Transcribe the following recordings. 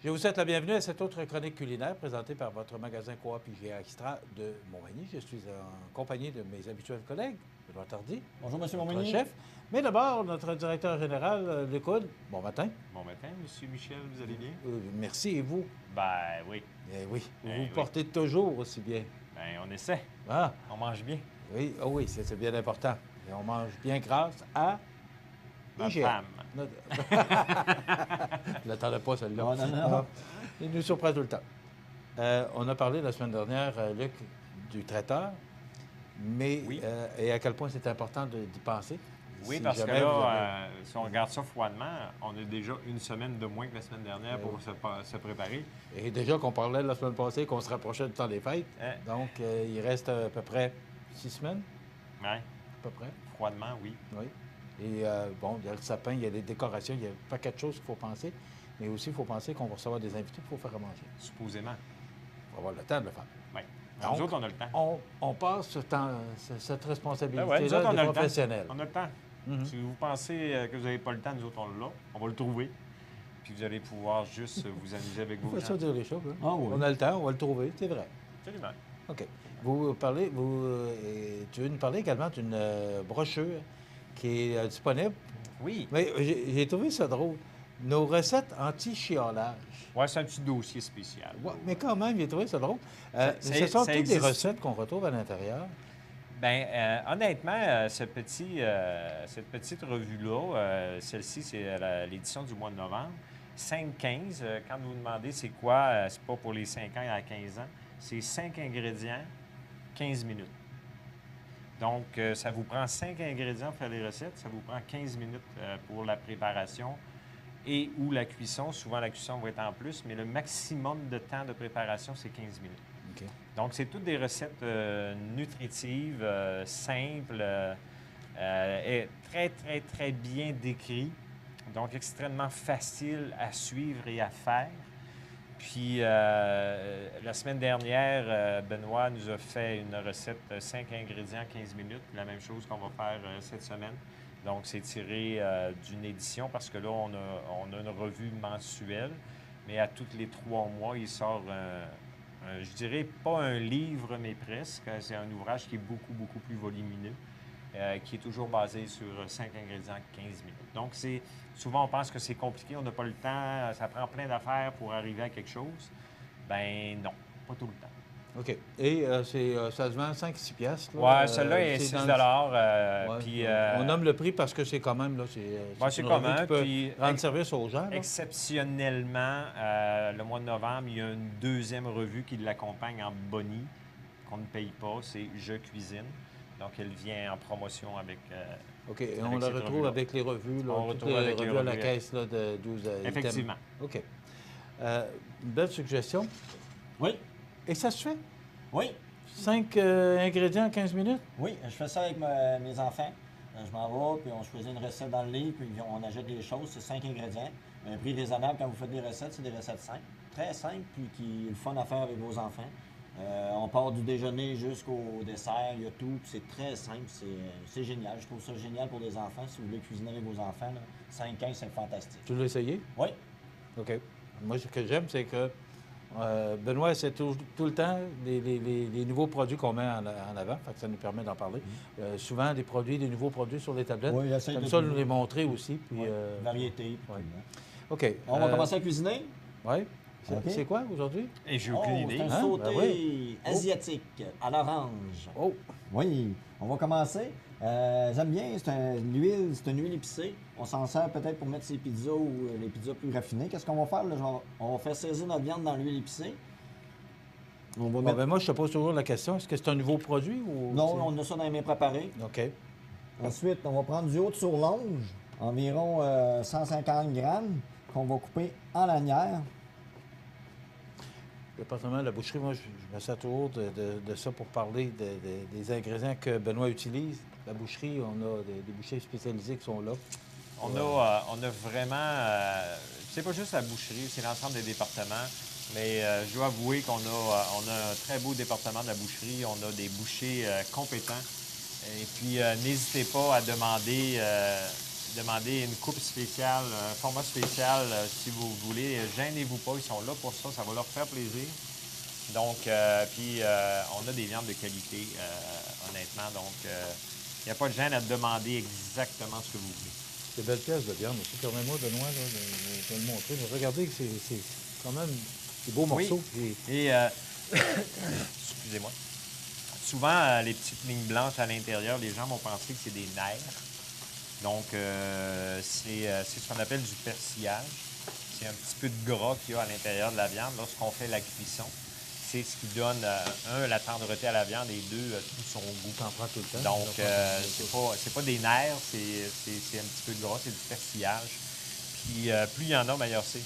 Je vous souhaite la bienvenue à cette autre chronique culinaire présentée par votre magasin Coop IGA Extra de Montmagny. Je suis en compagnie de mes habituels collègues, Benoît Tardy. Bonjour, M. Notre Montmagny. chef. Mais d'abord, notre directeur général, Luc Hood. Bon matin. Bon matin, M. Michel, vous allez bien? Merci, et vous? Ben oui. Eh oui, vous Eh vous oui. portez toujours aussi bien. Ben on essaie. Ah, On mange bien. oui, oh oui, c'est bien important. Et on mange bien grâce à Ma IGA. femme. Je ne l'attendais pas, celle-là. Non, non, non. Il nous surprend tout le temps. On a parlé la semaine dernière, Luc, du traiteur, mais Oui. Et à quel point c'est important d'y penser. Oui, Si parce que jamais vous avez- là, si on regarde ça froidement, on a déjà une semaine de moins que la semaine dernière pour se préparer. Et déjà qu'on parlait la semaine passée qu'on se rapprochait du temps des fêtes, Hein? donc il reste à peu près 6 semaines, Ouais, à peu près. froidement, oui. Oui. Et bon, il y a le sapin, il y a les décorations, il y a un paquet de choses qu'il faut penser, mais aussi il faut penser qu'on va recevoir des invités qu'il faut faire à manger. Supposément. Il faut avoir le temps de le faire. Oui. Donc, Nous autres, on a le temps. On passe cette Ben responsabilité-là ouais, nous autres, on a des le temps. professionnels. On a le temps. Mhm. Si vous pensez que vous n'avez pas le temps, nous autres, on l'a. On va le trouver. Puis vous allez pouvoir juste vous amuser avec Vous vos faites ça gens. dire les choses. Hein? Ah oui. On a le temps, on va le trouver, c'est vrai. Absolument. OK. Vous parlez, tu veux nous parler également d'une brochure qui est disponible. Oui. Mais j'ai trouvé ça drôle. Nos recettes anti-chiolage. Ouais, c'est un petit dossier spécial. Ouais, mais quand même, j'ai trouvé ça drôle. Ça- Ce sont ça toutes des existe. recettes qu'on retrouve à l'intérieur. Bien, honnêtement, cette petite revue-là, celle-ci, c'est l'édition du mois de novembre. 5-15, quand vous vous demandez c'est quoi, c'est pas pour les 5 ans à 15 ans, c'est 5 ingrédients, 15 minutes. Donc, ça vous prend 5 ingrédients pour faire les recettes, ça vous prend 15 minutes pour la préparation et ou la cuisson. Souvent, la cuisson va être en plus, mais le maximum de temps de préparation, c'est 15 minutes. OK. Donc, c'est toutes des recettes nutritives, simples, et très, très, très bien décrites. Donc, extrêmement facile à suivre et à faire. Puis, la semaine dernière, Benoît nous a fait une recette 5 ingrédients, 15 minutes. La même chose qu'on va faire cette semaine. Donc, c'est tiré d'une édition parce que là, on a une revue mensuelle. Mais à tous les 3 mois, il sort je dirais pas un livre, mais presque. C'est un ouvrage qui est beaucoup, beaucoup plus volumineux, qui est toujours basé sur 5 ingrédients, 15 minutes. Donc, souvent, on pense que c'est compliqué, on n'a pas le temps, ça prend plein d'affaires pour arriver à quelque chose. Ben non, pas tout le temps. OK. Et ça se vend 5-6 piastres. là. Ouais, celle-là est c'est 6 dans le- Ouais. puis, On nomme le prix parce que c'est quand même, là, c'est c'est une revue commun, qui peut puis rendre service aux gens. là. exceptionnellement, le mois de novembre, il y a une deuxième revue qui l'accompagne en boni, qu'on ne paye pas, c'est Je cuisine. Donc, elle vient en promotion avec... OK. Et avec on la cette retrouve revue-là. avec les revues, là, On toutes retrouve avec les revues à la revues. caisse là, de 12 items. Effectivement. OK. Une belle suggestion. Oui, Et ça se fait? oui, 5 ingrédients, 15 minutes? oui. Je fais ça avec mes enfants. Je m'en vais, puis on choisit une recette dans le livre, puis on achète des choses. C'est 5 ingrédients. Un prix raisonnable quand vous faites des recettes, c'est des recettes simples. Très simples, puis qui est le fun à faire avec vos enfants. On part du déjeuner jusqu'au dessert, il y a tout, puis c'est très simple, c'est génial. Je trouve ça génial pour les enfants. Si vous voulez cuisiner avec vos enfants, 5-15, c'est fantastique. Tu l'as essayé? Oui, OK. Moi, ce que j'aime, c'est que Benoît, c'est tout le temps les nouveaux produits qu'on met en avant. Fait que ça nous permet d'en parler. Souvent, des nouveaux produits sur les tablettes. Oui, essaye Comme de ça, trouver. nous les montrer aussi. Puis, oui. Variété. puis ouais. tout, hein. OK. On va commencer à cuisiner. Oui. OK. C'est quoi aujourd'hui? Et j'ai Oh, aucune c'est idée. un Hein? sauté Ben oui. asiatique à l'orange. Oh! Oui, on va commencer. J'aime bien, c'est une huile épicée. On s'en sert peut-être pour mettre ses pizzas ou les pizzas plus raffinées. Qu'est-ce qu'on va faire? Là? On va faire saisir notre viande dans l'huile épicée. On va Bon, mettre... ben moi, je te pose toujours la question, est-ce que c'est un nouveau produit ou... Non, on a ça dans les mains préparées. OK. Ensuite, on va prendre du haut de surlonge, environ 150 grammes, qu'on va couper en lanières. Le département de la boucherie, moi, je me sers toujours de ça pour parler des ingrédients que Benoît utilise. La boucherie, on a des bouchers spécialisés qui sont là. On a vraiment... c'est pas juste la boucherie, c'est l'ensemble des départements. Mais je dois avouer qu'on a un très beau département de la boucherie. On a des bouchers compétents. Et puis, n'hésitez pas à demander demander une coupe spéciale, un format spécial si vous voulez. Gênez-vous pas, ils sont là pour ça, ça va leur faire plaisir. Donc, puis on a des viandes de qualité, honnêtement. Donc, il n'y a pas de gêne à demander exactement ce que vous voulez. C'est belle pièce de viande aussi. Permets-moi, Benoît, là, de le montrer. Mais regardez que c'est quand même des beaux morceaux. Et, excusez-moi. Souvent, les petites lignes blanches à l'intérieur, les gens vont penser que c'est des nerfs. Donc, c'est ce qu'on appelle du persillage. C'est un petit peu de gras qu'il y a à l'intérieur de la viande lorsqu'on fait la cuisson. C'est ce qui donne, la tendreté à la viande et deux, tout son goût. T'en prends tout le temps. Donc, c'est pas des nerfs, c'est un petit peu de gras, c'est du persillage. Puis, plus il y en a, meilleur c'est.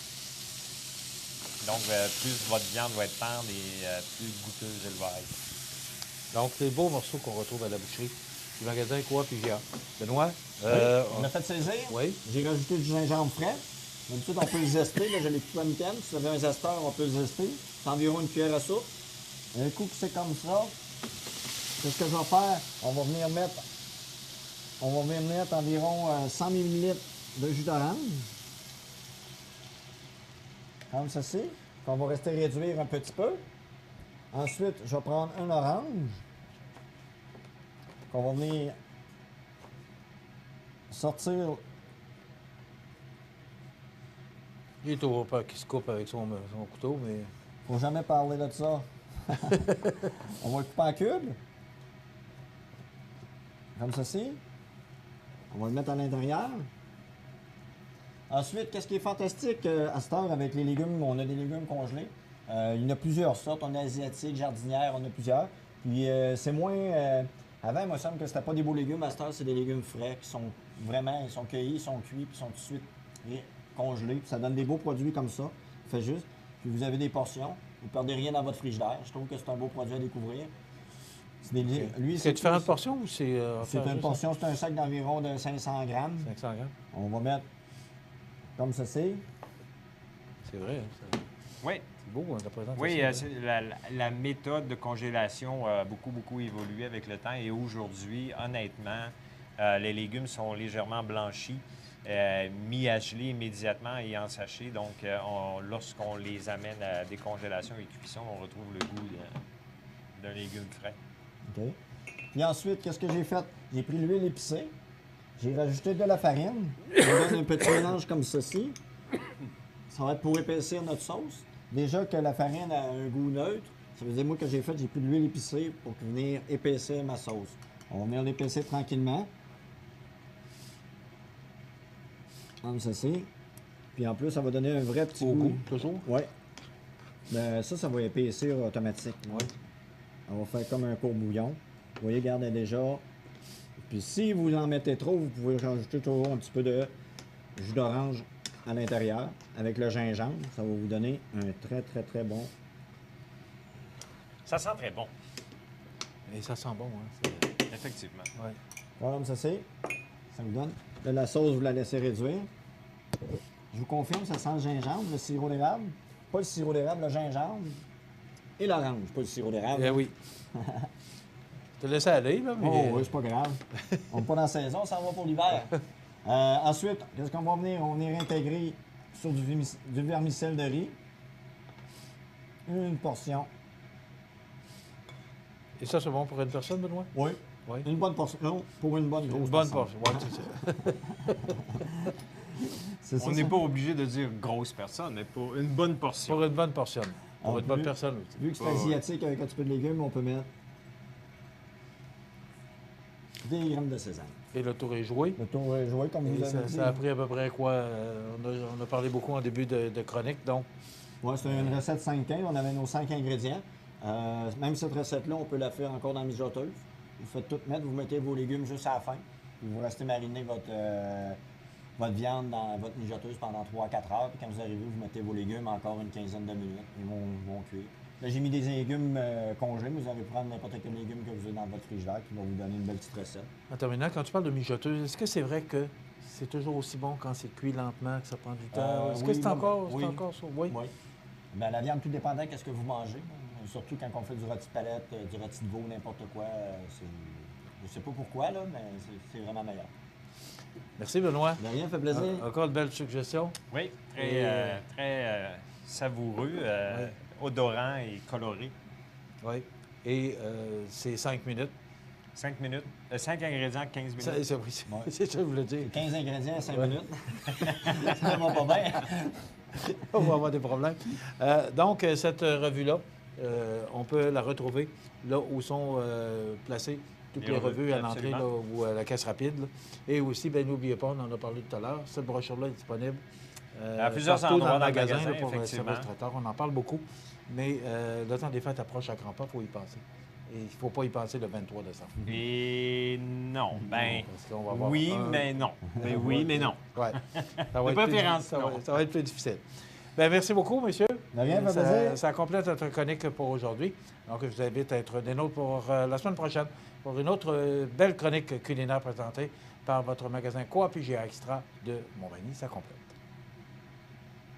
Donc, plus votre viande va être tendre et plus goûteuse elle va être. Donc, les beaux morceaux qu'on retrouve à la boucherie du magasin Coop IGA. Benoît? On a fait saisir. Oui. J'ai rajouté du gingembre frais. D'habitude, on peut le zester. Là, je l'ai coupé à mi-temps. Si vous avez un zesteur, on peut le zester. C'est environ une cuillère à soupe. Un coup que c'est comme ça, qu'est-ce que je vais faire? On va venir mettre environ 100 ml de jus d'orange. Comme ceci. On va rester réduire un petit peu. Ensuite, je vais prendre un orange qu'on va venir sortir. Il est toujours pas qui se coupe avec son couteau, mais... Faut jamais parler de ça. On va le couper en cubes. Comme ceci. On va le mettre à l'intérieur. Ensuite, qu'est-ce qui est fantastique à cette heure avec les légumes? On a des légumes congelés. Il y en a plusieurs sortes. On a asiatique, jardinière, on a plusieurs. Puis c'est moins... avant, il me semble que c'était pas des beaux légumes. À cette heure, c'est des légumes frais qui sont vraiment... Ils sont cueillis, ils sont cuits, puis ils sont tout de suite congelés. Puis ça donne des beaux produits comme ça. Fait juste. Puis vous avez des portions. Vous ne perdez rien dans votre frigidaire. Je trouve que c'est un beau produit à découvrir. C'est des... Lui, c'est différentes portions ou c'est... c'est une portion, c'est un sac d'environ de 500 grammes. 500 grammes. On va mettre comme ceci. C'est vrai. Oui. C'est beau, hein, la présentation. Oui, la méthode de congélation a beaucoup évolué avec le temps et aujourd'hui, honnêtement, les légumes sont légèrement blanchis, mis à geler immédiatement et en sachet. Donc, lorsqu'on les amène à décongélation et cuisson, on retrouve le goût d'un légume frais. OK. Puis ensuite, qu'est-ce que j'ai fait? J'ai pris l'huile épicée. J'ai rajouté de la farine. On donne un petit mélange comme ceci. Ça va être pour épaissir notre sauce. Déjà que la farine a un goût neutre, ça veut dire, moi, que j'ai fait, j'ai pris de l'huile épicée pour venir épaissir ma sauce. On va venir l'épaissir tranquillement. Comme ceci. Puis en plus, ça va donner un vrai petit goût. Toujours? Oui. Ça va épaissir automatique. Oui. On va faire comme un court-bouillon. Vous voyez, regardez déjà. Puis si vous en mettez trop, vous pouvez rajouter toujours un petit peu de jus d'orange à l'intérieur avec le gingembre. Ça va vous donner un très bon. Ça sent très bon. Et ça sent bon, hein? Effectivement. Ouais. Voilà comme ça c'est. Ça vous donne. Là, la sauce, vous la laissez réduire. Je vous confirme, ça sent le gingembre, le sirop d'érable. Pas le sirop d'érable, le gingembre. Et l'orange, pas le sirop d'érable. Eh oui. Je te laisse aller, là, mais... Oh oui, c'est pas grave. On n'est pas dans la saison, on s'en va pour l'hiver. Ensuite, qu'est-ce qu'on va venir? On va venir intégrer sur du vermicelle de riz. Une portion. Et ça, c'est bon pour une personne, Benoît? Oui. Oui. Une bonne portion. Non, pour une bonne grosse Une bonne portion. portion. Ouais, c'est ça. On n'est pas obligé de dire grosse personne, mais pour une bonne portion. Pour une bonne portion. Pour Ah, une bonne vu- personne aussi. Vu que c'est asiatique avec un petit peu de légumes, on peut mettre des grammes de sésame. Et le tour est joué. Le tour est joué, comme Et vous avez dit. ça a pris à peu près quoi? On a parlé beaucoup en début de chronique, donc... Ouais, c'est une recette 5-15. On avait nos 5 ingrédients. Même cette recette-là, on peut la faire encore dans la mijoteuse. Vous faites tout mettre, vous mettez vos légumes juste à la fin. Puis vous restez mariner votre viande dans votre mijoteuse pendant 3-4 heures. Puis quand vous arrivez, vous mettez vos légumes encore une quinzaine de minutes. Ils vont cuire. Là, j'ai mis des légumes congelés, mais vous allez prendre n'importe quel légume que vous avez dans votre frigidaire qui va vous donner une belle petite recette. En terminant, quand tu parles de mijoteuse, est-ce que c'est vrai que c'est toujours aussi bon quand c'est cuit lentement, que ça prend du temps? Est-ce que oui, c'est non, encore, oui. c'est encore ça? Oui. Oui. Ben, la viande, tout dépendant de ce que vous mangez. Surtout quand on fait du rôti de palette, du rôti de veau, n'importe quoi. Je sais pas pourquoi, là, mais c'est vraiment meilleur. Merci, Benoît. De rien, fait plaisir. Encore de belles suggestions. Oui, Et, très savoureux, ouais. odorant et coloré. Oui. Et c'est 5 minutes. 5 minutes. 5 ingrédients, 15 minutes. C'est ça que je voulais dire. 15 ingrédients, 5 Ouais. minutes. Ça va pas bien. On va avoir des problèmes. Donc, cette revue-là, on peut la retrouver là où sont placées toutes les revues à l'entrée là, absolument. ou à la caisse rapide. Là. Et aussi, ben, n'oubliez pas, on en a parlé tout à l'heure, cette brochure-là est disponible À plusieurs partout endroits dans le dans le magasin magasin, là, pour le effectivement. service traiteur. On en parle beaucoup, mais le temps des fêtes approche à grands pas, il faut y penser. Et il ne faut pas y penser le 23 décembre. Et non, ben, Parce qu'on va avoir oui, un- mais non. Mais oui, mais non. Ouais. Ça De préférence, ça non. ça va être plus difficile. Bien, merci beaucoup, monsieur. De rien, fait ça, plaisir. ça complète notre chronique pour aujourd'hui. Donc, je vous invite à être des nôtres pour la semaine prochaine pour une autre belle chronique culinaire présentée par votre magasin Coop IGA Extra de Montmagny. Ça complète.